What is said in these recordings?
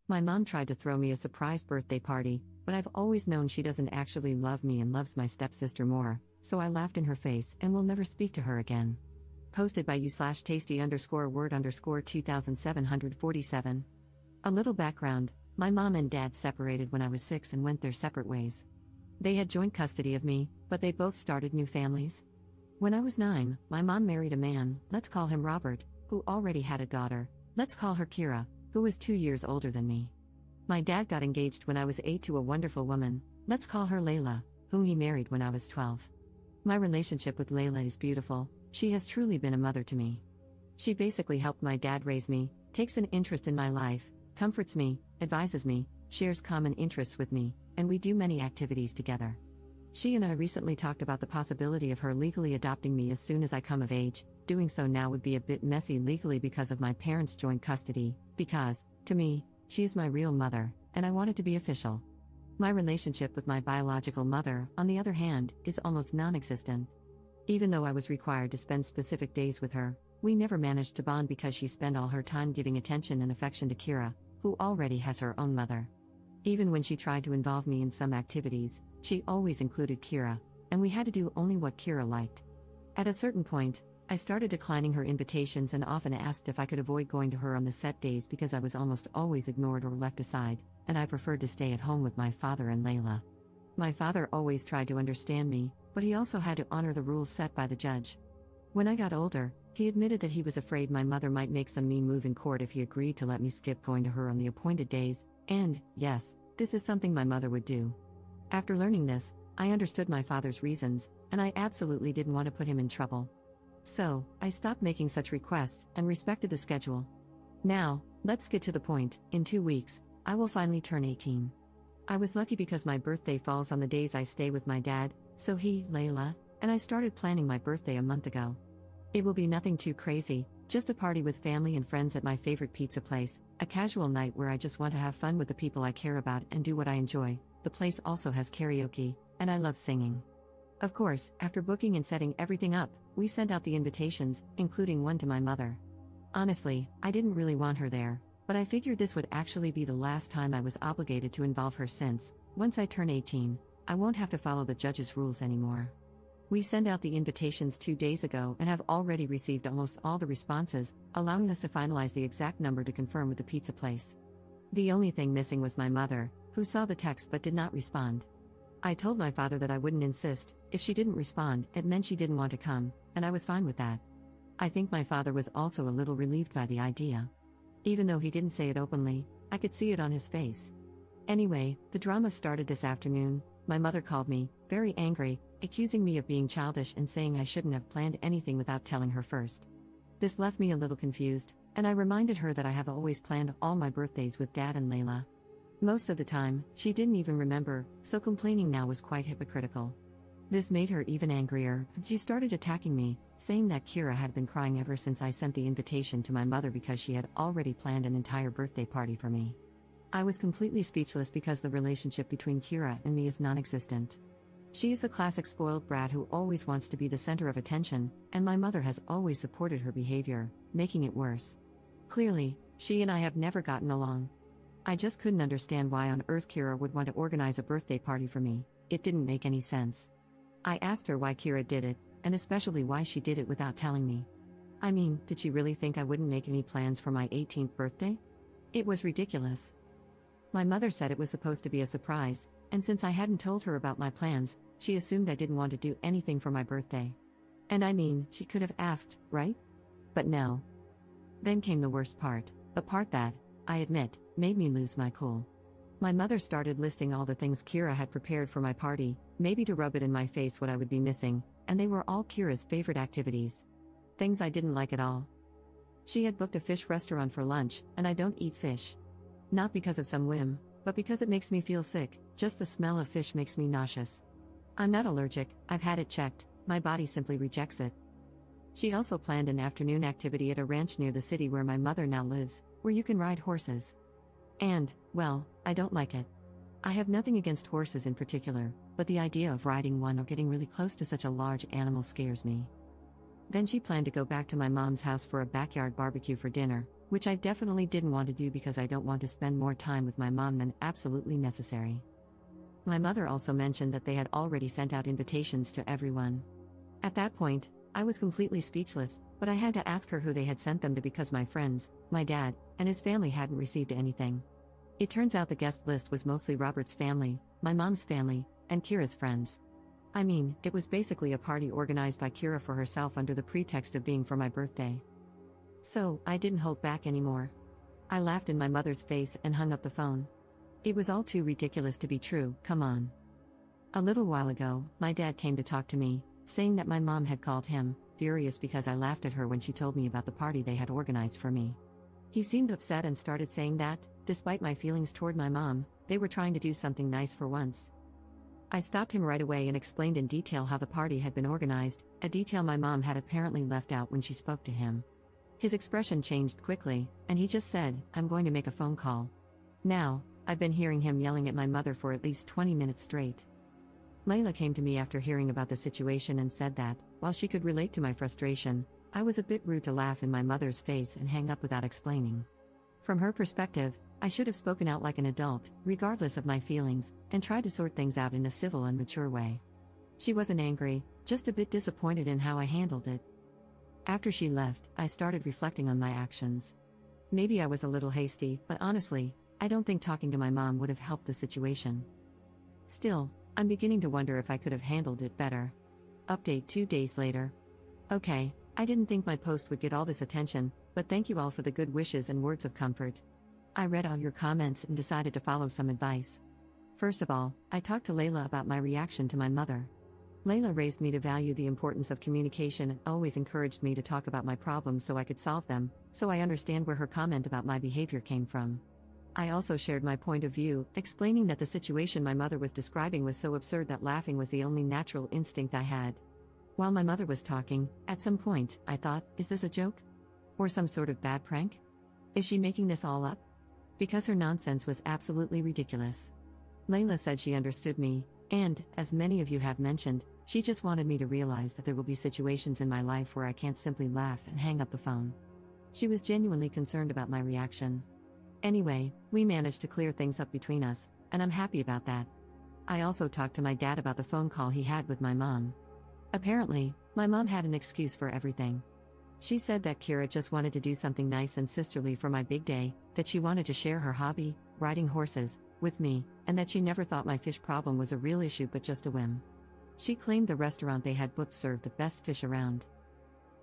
My mom tried to throw me a surprise birthday party, but I've always known she doesn't actually love me and loves my stepsister more, so I laughed in her face and will never speak to her again. Posted by you/tasty_word_2747. A little background: my mom and dad separated when I was 6 and went their separate ways. They had joint custody of me, but they both started new families. When I was 9, my mom married a man, let's call him Robert, who already had a daughter, let's call her Kira, who was 2 years older than me. My dad got engaged when I was 8 to a wonderful woman, let's call her Layla, whom he married when I was 12. My relationship with Layla is beautiful. She has truly been a mother to me. She basically helped my dad raise me, takes an interest in my life, comforts me, advises me, shares common interests with me, and we do many activities together. She and I recently talked about the possibility of her legally adopting me as soon as I come of age. Doing so now would be a bit messy legally because of my parents' joint custody, because, to me, she is my real mother, and I want it to be official. My relationship with my biological mother, on the other hand, is almost non-existent. Even though I was required to spend specific days with her, we never managed to bond because she spent all her time giving attention and affection to Kira, who already has her own mother. Even when she tried to involve me in some activities, she always included Kira, and we had to do only what Kira liked. At a certain point, I started declining her invitations and often asked if I could avoid going to her on the set days because I was almost always ignored or left aside, and I preferred to stay at home with my father and Layla. My father always tried to understand me, but he also had to honor the rules set by the judge. When I got older, he admitted that he was afraid my mother might make some mean move in court if he agreed to let me skip going to her on the appointed days, and, yes, this is something my mother would do. After learning this, I understood my father's reasons, and I absolutely didn't want to put him in trouble. So, I stopped making such requests and respected the schedule. Now, let's get to the point. In 2 weeks, I will finally turn 18. I was lucky because my birthday falls on the days I stay with my dad, so he, Layla, and I started planning my birthday a month ago. It will be nothing too crazy, just a party with family and friends at my favorite pizza place, a casual night where I just want to have fun with the people I care about and do what I enjoy. The place also has karaoke, and I love singing. Of course, after booking and setting everything up, we sent out the invitations, including one to my mother. Honestly, I didn't really want her there, but I figured this would actually be the last time I was obligated to involve her since, once I turn 18, I won't have to follow the judge's rules anymore. We sent out the invitations 2 days ago and have already received almost all the responses, allowing us to finalize the exact number to confirm with the pizza place. The only thing missing was my mother, who saw the text but did not respond. I told my father that I wouldn't insist. If she didn't respond, it meant she didn't want to come, and I was fine with that. I think my father was also a little relieved by the idea. Even though he didn't say it openly, I could see it on his face. Anyway, the drama started this afternoon. My mother called me, very angry, accusing me of being childish and saying I shouldn't have planned anything without telling her first. This left me a little confused, and I reminded her that I have always planned all my birthdays with Dad and Layla. Most of the time, she didn't even remember, so complaining now was quite hypocritical. This made her even angrier. She started attacking me, saying that Kira had been crying ever since I sent the invitation to my mother because she had already planned an entire birthday party for me. I was completely speechless because the relationship between Kira and me is non-existent. She is the classic spoiled brat who always wants to be the center of attention, and my mother has always supported her behavior, making it worse. Clearly, she and I have never gotten along. I just couldn't understand why on earth Kira would want to organize a birthday party for me. It didn't make any sense. I asked her why Kira did it, and especially why she did it without telling me. I mean, did she really think I wouldn't make any plans for my 18th birthday? It was ridiculous. My mother said it was supposed to be a surprise, and since I hadn't told her about my plans, she assumed I didn't want to do anything for my birthday. And I mean, she could have asked, right? But no. Then came the worst part, the part that, I admit, made me lose my cool. My mother started listing all the things Kira had prepared for my party, maybe to rub it in my face what I would be missing, and they were all Kira's favorite activities. Things I didn't like at all. She had booked a fish restaurant for lunch, and I don't eat fish. Not because of some whim, but because it makes me feel sick. Just the smell of fish makes me nauseous. I'm not allergic, I've had it checked, my body simply rejects it. She also planned an afternoon activity at a ranch near the city where my mother now lives, where you can ride horses. And, well, I don't like it. I have nothing against horses in particular, but the idea of riding one or getting really close to such a large animal scares me. Then she planned to go back to my mom's house for a backyard barbecue for dinner, which I definitely didn't want to do because I don't want to spend more time with my mom than absolutely necessary. My mother also mentioned that they had already sent out invitations to everyone. At that point, I was completely speechless, but I had to ask her who they had sent them to because my friends, my dad, and his family hadn't received anything. It turns out the guest list was mostly Robert's family, my mom's family, and Kira's friends. I mean, it was basically a party organized by Kira for herself under the pretext of being for my birthday. So, I didn't hold back anymore. I laughed in my mother's face and hung up the phone. It was all too ridiculous to be true, come on. A little while ago, my dad came to talk to me, saying that my mom had called him, furious because I laughed at her when she told me about the party they had organized for me. He seemed upset and started saying that, despite my feelings toward my mom, they were trying to do something nice for once. I stopped him right away and explained in detail how the party had been organized, a detail my mom had apparently left out when she spoke to him. His expression changed quickly, and he just said, "I'm going to make a phone call." Now, I've been hearing him yelling at my mother for at least 20 minutes straight. Layla came to me after hearing about the situation and said that, while she could relate to my frustration, I was a bit rude to laugh in my mother's face and hang up without explaining. From her perspective, I should have spoken out like an adult, regardless of my feelings, and tried to sort things out in a civil and mature way. She wasn't angry, just a bit disappointed in how I handled it. After she left, I started reflecting on my actions. Maybe I was a little hasty, but honestly, I don't think talking to my mom would have helped the situation. Still, I'm beginning to wonder if I could have handled it better. Update 2 days later. Okay, I didn't think my post would get all this attention, but thank you all for the good wishes and words of comfort. I read all your comments and decided to follow some advice. First of all, I talked to Layla about my reaction to my mother. Layla raised me to value the importance of communication and always encouraged me to talk about my problems so I could solve them, so I understand where her comment about my behavior came from. I also shared my point of view, explaining that the situation my mother was describing was so absurd that laughing was the only natural instinct I had. While my mother was talking, at some point, I thought, is this a joke? Or some sort of bad prank? Is she making this all up? Because her nonsense was absolutely ridiculous. Layla said she understood me, and, as many of you have mentioned, she just wanted me to realize that there will be situations in my life where I can't simply laugh and hang up the phone. She was genuinely concerned about my reaction. Anyway, we managed to clear things up between us, and I'm happy about that. I also talked to my dad about the phone call he had with my mom. Apparently, my mom had an excuse for everything. She said that Kira just wanted to do something nice and sisterly for my big day, that she wanted to share her hobby, riding horses, with me, and that she never thought my fish problem was a real issue but just a whim. She claimed the restaurant they had booked served the best fish around.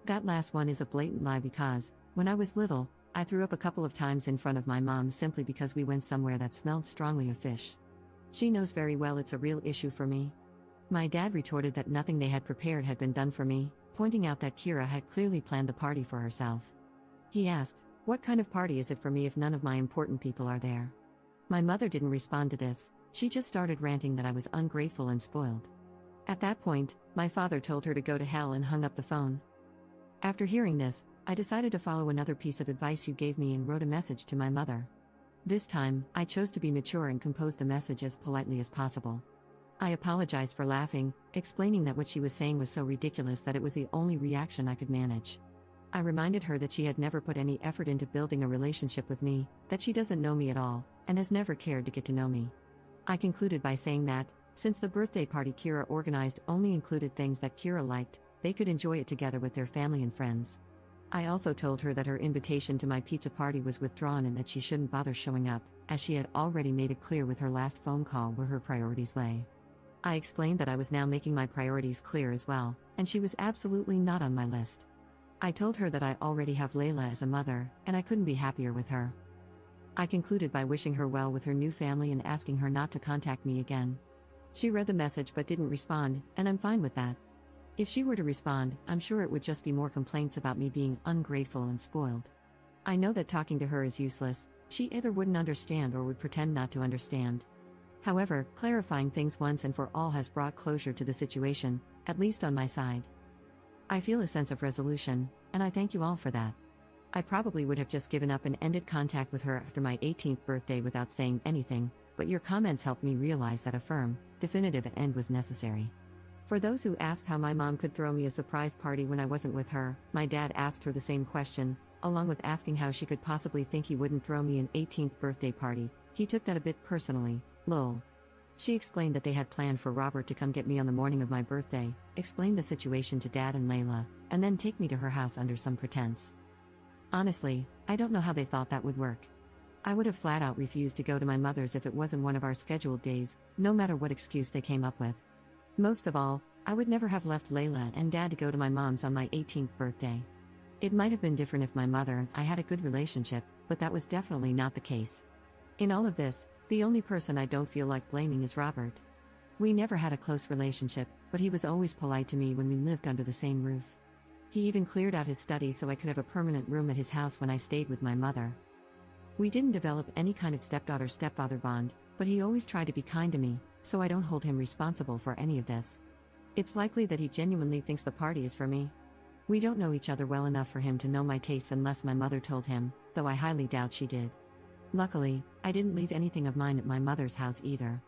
That last one is a blatant lie because, when I was little, I threw up a couple of times in front of my mom simply because we went somewhere that smelled strongly of fish. She knows very well it's a real issue for me. My dad retorted that nothing they had prepared had been done for me, pointing out that Kira had clearly planned the party for herself. He asked, "What kind of party is it for me if none of my important people are there?" My mother didn't respond to this, she just started ranting that I was ungrateful and spoiled. At that point, my father told her to go to hell and hung up the phone. After hearing this, I decided to follow another piece of advice you gave me and wrote a message to my mother. This time, I chose to be mature and compose the message as politely as possible. I apologized for laughing, explaining that what she was saying was so ridiculous that it was the only reaction I could manage. I reminded her that she had never put any effort into building a relationship with me, that she doesn't know me at all, and has never cared to get to know me. I concluded by saying that, since the birthday party Kira organized only included things that Kira liked, they could enjoy it together with their family and friends. I also told her that her invitation to my pizza party was withdrawn and that she shouldn't bother showing up, as she had already made it clear with her last phone call where her priorities lay. I explained that I was now making my priorities clear as well, and she was absolutely not on my list. I told her that I already have Layla as a mother, and I couldn't be happier with her. I concluded by wishing her well with her new family and asking her not to contact me again. She read the message but didn't respond, and I'm fine with that. If she were to respond, I'm sure it would just be more complaints about me being ungrateful and spoiled. I know that talking to her is useless, she either wouldn't understand or would pretend not to understand. However, clarifying things once and for all has brought closure to the situation, at least on my side. I feel a sense of resolution, and I thank you all for that. I probably would have just given up and ended contact with her after my 18th birthday without saying anything, but your comments helped me realize that a firm, definitive end was necessary. For those who asked how my mom could throw me a surprise party when I wasn't with her, my dad asked her the same question, along with asking how she could possibly think he wouldn't throw me an 18th birthday party. He took that a bit personally, lol. She explained that they had planned for Robert to come get me on the morning of my birthday, explain the situation to Dad and Layla, and then take me to her house under some pretense. Honestly, I don't know how they thought that would work. I would have flat out refused to go to my mother's if it wasn't one of our scheduled days, no matter what excuse they came up with. Most of all, I would never have left Layla and Dad to go to my mom's on my 18th birthday. It might have been different if my mother and I had a good relationship, but that was definitely not the case. In all of this, the only person I don't feel like blaming is Robert. We never had a close relationship, but he was always polite to me when we lived under the same roof. He even cleared out his study so I could have a permanent room at his house when I stayed with my mother. We didn't develop any kind of stepdaughter-stepfather bond, but he always tried to be kind to me, so I don't hold him responsible for any of this. It's likely that he genuinely thinks the party is for me. We don't know each other well enough for him to know my tastes unless my mother told him, though I highly doubt she did. Luckily, I didn't leave anything of mine at my mother's house either.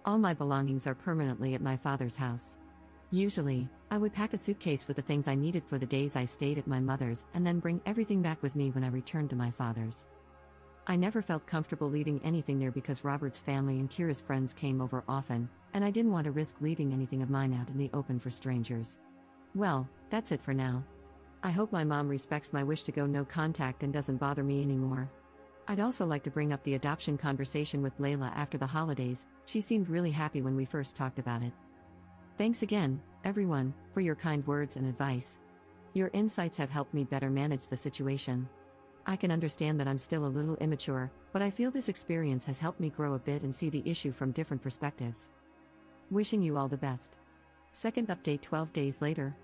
All my belongings are permanently at my father's house. Usually, I would pack a suitcase with the things I needed for the days I stayed at my mother's and then bring everything back with me when I returned to my father's. I never felt comfortable leaving anything there because Robert's family and Kira's friends came over often, and I didn't want to risk leaving anything of mine out in the open for strangers. Well, that's it for now. I hope my mom respects my wish to go no contact and doesn't bother me anymore. I'd also like to bring up the adoption conversation with Layla after the holidays. She seemed really happy when we first talked about it. Thanks again, everyone, for your kind words and advice. Your insights have helped me better manage the situation. I can understand that I'm still a little immature, but I feel this experience has helped me grow a bit and see the issue from different perspectives. Wishing you all the best. Second update 12 days later.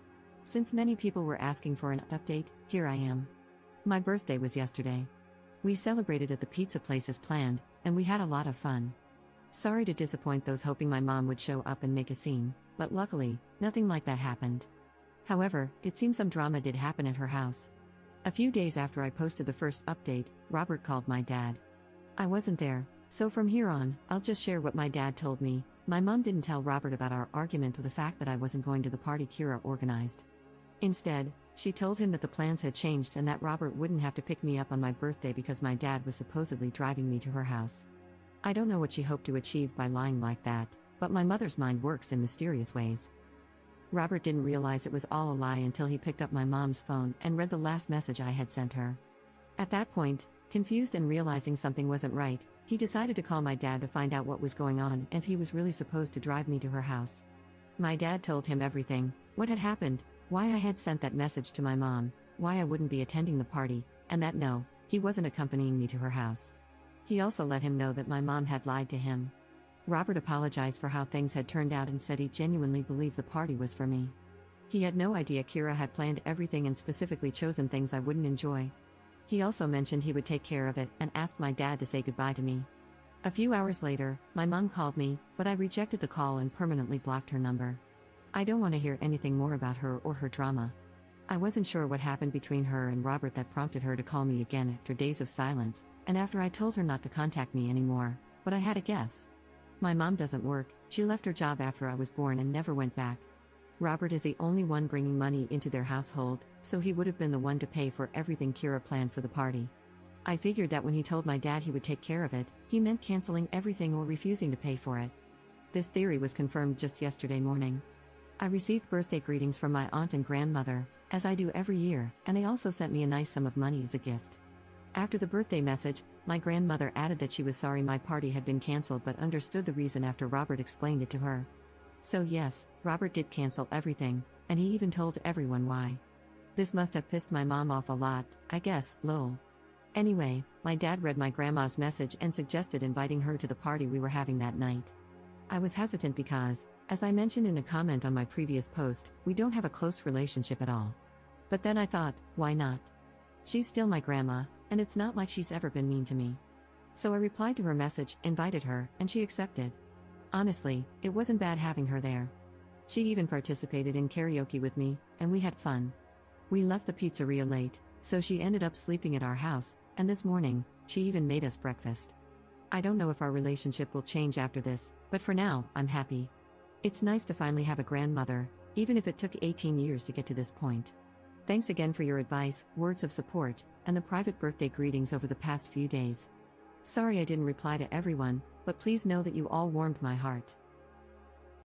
Since many people were asking for an update, here I am. My birthday was yesterday. We celebrated at the pizza place as planned, and we had a lot of fun. Sorry to disappoint those hoping my mom would show up and make a scene, but luckily, nothing like that happened. However, it seems some drama did happen at her house. A few days after I posted the first update, Robert called my dad. I wasn't there, so from here on, I'll just share what my dad told me. My mom didn't tell Robert about our argument or the fact that I wasn't going to the party Kira organized. Instead, she told him that the plans had changed and that Robert wouldn't have to pick me up on my birthday because my dad was supposedly driving me to her house. I don't know what she hoped to achieve by lying like that, but my mother's mind works in mysterious ways. Robert didn't realize it was all a lie until he picked up my mom's phone and read the last message I had sent her. At that point, confused and realizing something wasn't right, he decided to call my dad to find out what was going on and if he was really supposed to drive me to her house. My dad told him everything, what had happened, why I had sent that message to my mom, why I wouldn't be attending the party, and that no, he wasn't accompanying me to her house. He also let him know that my mom had lied to him. Robert apologized for how things had turned out and said he genuinely believed the party was for me. He had no idea Kira had planned everything and specifically chosen things I wouldn't enjoy. He also mentioned he would take care of it and asked my dad to say goodbye to me. A few hours later, my mom called me, but I rejected the call and permanently blocked her number. I don't want to hear anything more about her or her drama. I wasn't sure what happened between her and Robert that prompted her to call me again after days of silence, and after I told her not to contact me anymore, but I had a guess. My mom doesn't work, she left her job after I was born and never went back. Robert is the only one bringing money into their household, so he would have been the one to pay for everything Kira planned for the party. I figured that when he told my dad he would take care of it, he meant canceling everything or refusing to pay for it. This theory was confirmed just yesterday morning. I received birthday greetings from my aunt and grandmother, as I do every year, and they also sent me a nice sum of money as a gift. After the birthday message, my grandmother added that she was sorry my party had been cancelled but understood the reason after Robert explained it to her. So yes, Robert did cancel everything, and he even told everyone why. This must have pissed my mom off a lot, I guess, lol. Anyway, my dad read my grandma's message and suggested inviting her to the party we were having that night. I was hesitant because, as I mentioned in a comment on my previous post, we don't have a close relationship at all. But then I thought, why not? She's still my grandma, and it's not like she's ever been mean to me. So I replied to her message, invited her, and she accepted. Honestly, it wasn't bad having her there. She even participated in karaoke with me, and we had fun. We left the pizzeria late, so she ended up sleeping at our house, and this morning, she even made us breakfast. I don't know if our relationship will change after this, but for now, I'm happy. It's nice to finally have a grandmother, even if it took 18 years to get to this point. Thanks again for your advice, words of support, and the private birthday greetings over the past few days. Sorry I didn't reply to everyone, but please know that you all warmed my heart.